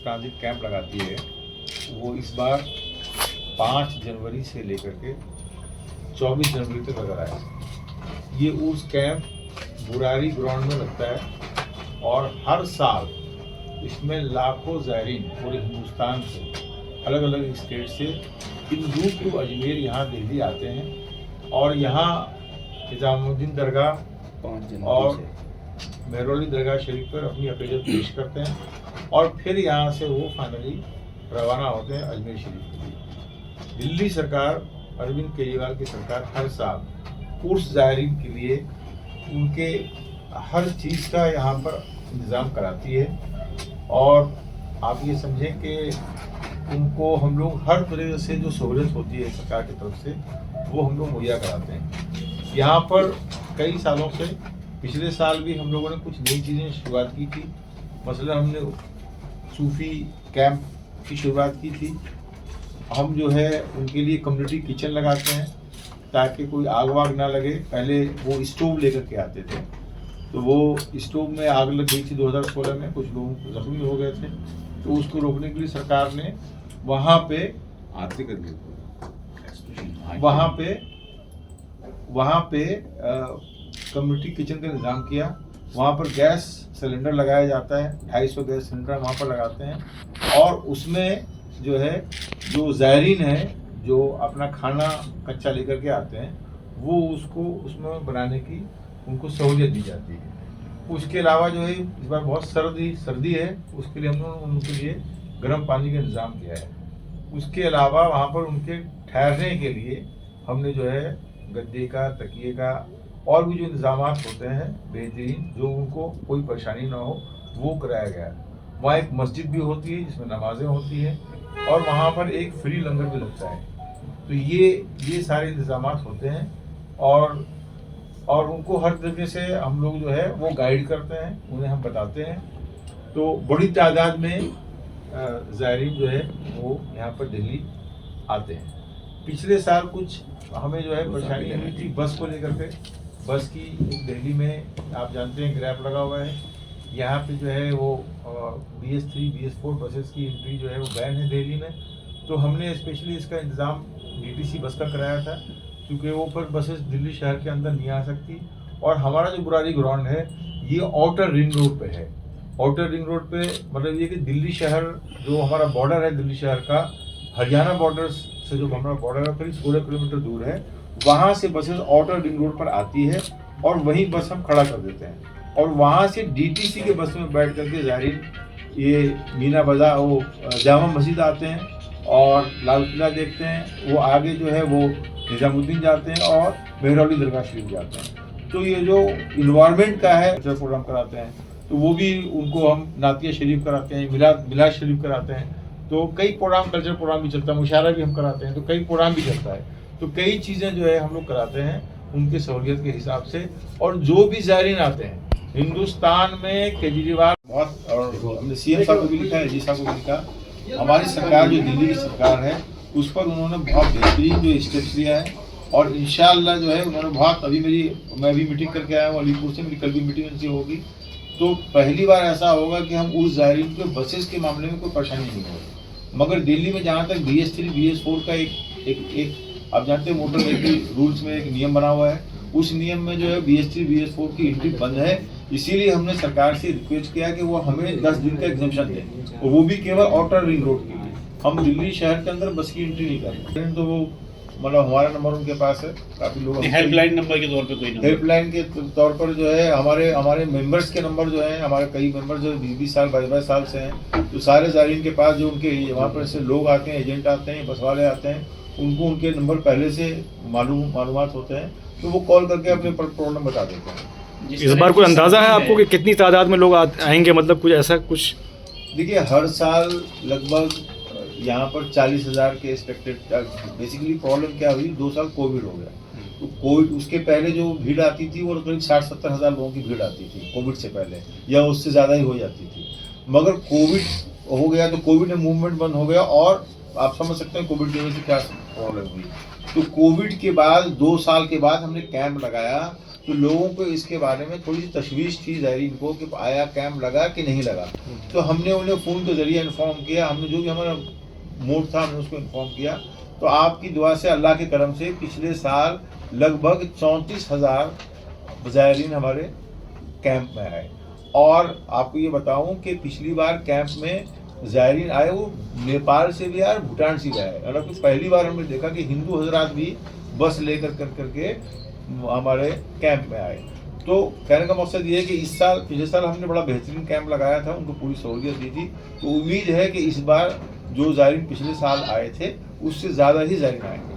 Transit camp लगाती है वो इस बार 5 जनवरी से लेकर के 24 जनवरी तक लगा रहा है। ये उस कैंप बुरारी ग्राउंड में लगता है और हर साल इसमें लाखों ज़ायरीन पूरे हिंदुस्तान से अलग अलग स्टेट से इन दूर टू अजमेर यहाँ दिल्ली आते हैं और यहाँ निजामुद्दीन दरगाह और मेहरौली दरगाह शरीफ पर अपनी अक़ीदत पेश करते हैं और फिर यहाँ से वो फाइनली रवाना होते हैं अजमेर शरीफ के लिए। दिल्ली सरकार, अरविंद केजरीवाल की सरकार हर साल उस ज़ायरीन के लिए उनके हर चीज़ का यहाँ पर इंतज़ाम कराती है और आप ये समझें कि उनको हम लोग हर तरह से जो सहूलियत होती है सरकार की तरफ से वो हम लोग मुहैया कराते हैं। यहाँ पर कई सालों से, पिछले साल भी हम लोगों ने कुछ नई चीज़ें शुरुआत की थी। मसलन हमने सूफ़ी कैंप की शुरुआत की थी। हम जो है उनके लिए कम्युनिटी किचन लगाते हैं ताकि कोई आग वाग ना लगे। पहले वो स्टोव लेकर के आते थे तो वो स्टोव में आग लग गई थी 2016 में, कुछ लोग जख्मी हो गए थे। तो उसको रोकने के लिए सरकार ने वहाँ पे कम्युनिटी किचन का इंतज़ाम किया। वहाँ पर गैस सिलेंडर लगाया जाता है, 250 गैस सिलेंडर वहाँ पर लगाते हैं और उसमें जो है जो ज़ायरीन है जो अपना खाना कच्चा लेकर के आते हैं वो उसको उसमें बनाने की उनको सहूलियत दी जाती है। उसके अलावा जो है इस बार बहुत सर्दी है, उसके लिए हमने उनके लिए गर्म पानी का इंतज़ाम किया है। उसके अलावा वहाँ पर उनके ठहरने के लिए हमने जो है गद्दे का, तकिए का और भी जो इंतज़ाम होते हैं बेहतरीन, जो उनको कोई परेशानी ना हो, वो कराया गया है। वहाँ एक मस्जिद भी होती है जिसमें नमाज़ें होती हैं और वहाँ पर एक फ्री लंगर भी लगता है। तो ये सारे इंतज़ाम होते हैं और उनको हर तरीके से हम लोग जो है वो गाइड करते हैं, उन्हें हम बताते हैं। तो बड़ी तादाद में ज़ायरीन जो है वो यहाँ पर दिल्ली आते हैं। पिछले साल कुछ हमें जो है परेशानी हुई थी बस को लेकर के। बस की दिल्ली में आप जानते हैं ग्रैप लगा हुआ है, यहाँ पे जो है वो BS3 BS4 बसेस की एंट्री जो है वो बैन है दिल्ली में। तो हमने स्पेशली इसका इंतज़ाम DTC बस का कराया था क्योंकि वो पर बसेस दिल्ली शहर के अंदर नहीं आ सकती। और हमारा जो बुरारी ग्राउंड है ये आउटर रिंग रोड पे है। आउटर रिंग रोड पे मतलब ये कि दिल्ली शहर जो हमारा बॉर्डर है दिल्ली शहर का, हरियाणा बॉर्डर से जो हमारा बॉर्डर है करीब 16 किलोमीटर दूर है। वहाँ से बसेस आउटर रिंग रोड पर आती है और वहीं बस हम खड़ा कर देते हैं और वहाँ से DTC के बस में बैठ करके ज़ायरीन ये मीना बाज़ार वो जामा मस्जिद आते हैं और लाल किला देखते हैं। वो आगे जो है वो निजामुद्दीन जाते हैं और मेहरौली दरगाह शरीफ जाते हैं। तो ये जो इन्वायरमेंट का है प्रोग्राम कराते हैं तो वो भी उनको हम नातिया शरीफ कराते हैं, मिलाद शरीफ कराते हैं। तो कई प्रोग्राम, कल्चर प्रोग्राम भी चलता है, मुशायरा भी हम कराते हैं, तो कई प्रोग्राम भी चलता है। तो कई चीज़ें जो है हम लोग कराते हैं उनके सहूलियत के हिसाब से। और जो भी ज़ायरीन आते हैं हिंदुस्तान में, केजरीवाल बहुत, और हमने CM साहब को भी लिखा है, जी साहब को भी लिखा, हमारी सरकार जो दिल्ली की सरकार है उस पर उन्होंने बहुत बेहतरीन जो स्टेप्स लिया है और इंशाअल्लाह जो है उन्होंने बहुत, मैं अभी मीटिंग करके आया हूँ अलीपुर से, मेरी कल भी मीटिंग उनसे होगी। तो पहली बार ऐसा होगा कि हम उस ज़ायरीन के बसेस के मामले में कोई परेशानी नहीं होगी। मगर दिल्ली में जहाँ तक BS3 BS4 का एक आप जानते हैं मोटर व्हीकल रूल्स में एक नियम बना हुआ है, उस नियम में जो है BS3 BS4 की एंट्री बंद है। इसीलिए हमने सरकार से रिक्वेस्ट किया कि वो हमें 10 दिन का एग्जम्पशन दें और वो भी केवल आउटर रिंग रोड के लिए। हम दिल्ली शहर के अंदर बस की एंट्री नहीं करते। तो वो मतलब हमारा नंबर उनके पास है, काफ़ी लोग हेल्पलाइन नंबर के तौर पे कोई नंबर, हेल्पलाइन के तौर पर जो है हमारे मेंबर्स के नंबर जो हैं, हमारे कई मेंबर जो 20-20 साल 22-22 साल से हैं, तो सारे ज़ायरीन के पास जो उनके वहाँ पर से लोग आते हैं, एजेंट आते हैं, बस वाले आते हैं, उनको उनके नंबर पहले से मालूमात होते हैं, तो वो कॉल करके अपने प्रॉब्लम बता देते हैं। इस बार कोई अंदाज़ा है आपको कि कितनी तादाद में लोग आएंगे, मतलब कुछ ऐसा कुछ? देखिए हर साल लगभग यहाँ पर 40,000 के एक्सपेक्टेड। बेसिकली प्रॉब्लम क्या हुई, 2 साल कोविड हो गया, तो कोविड उसके पहले जो भीड़ आती थी वो करीब 60-70 हज़ार लोगों की भीड़ आती थी कोविड से पहले, या उससे ज़्यादा ही हो जाती थी। मगर कोविड हो गया तो कोविड में मूवमेंट बंद हो गया और आप समझ सकते हैं कोविड की वजह से क्या प्रॉब्लम हुई। तो कोविड के बाद 2 साल के बाद हमने कैंप लगाया तो लोगों को इसके बारे में थोड़ी सी तशवीश थी ज़ायरीन को कि आया कैंप लगा कि नहीं लगा। तो हमने उन्हें फ़ोन के ज़रिए इन्फॉर्म किया, हमने जो भी हमारा मूड था हमने उसको इन्फॉर्म किया। तो आपकी दुआ से, अल्लाह के करम से पिछले साल लगभग 34,000 ज़ायरीन हमारे कैंप में आए। और आपको ये बताऊं कि पिछली बार कैंप में ज़ायरीन आए वो नेपाल से भी आए और भूटान से भी आए। मतलब कि पहली बार हमने देखा कि हिंदू हजरात भी बस लेकर करके हमारे कैंप में आए। तो कहने का मकसद ये है कि इस साल, पिछले साल हमने बड़ा बेहतरीन कैंप लगाया था, उनको पूरी सहूलियत दी थी। तो उम्मीद है कि इस बार जो ज़ायरीन पिछले साल आए थे उससे ज़्यादा ही ज़ायरीन आएंगे।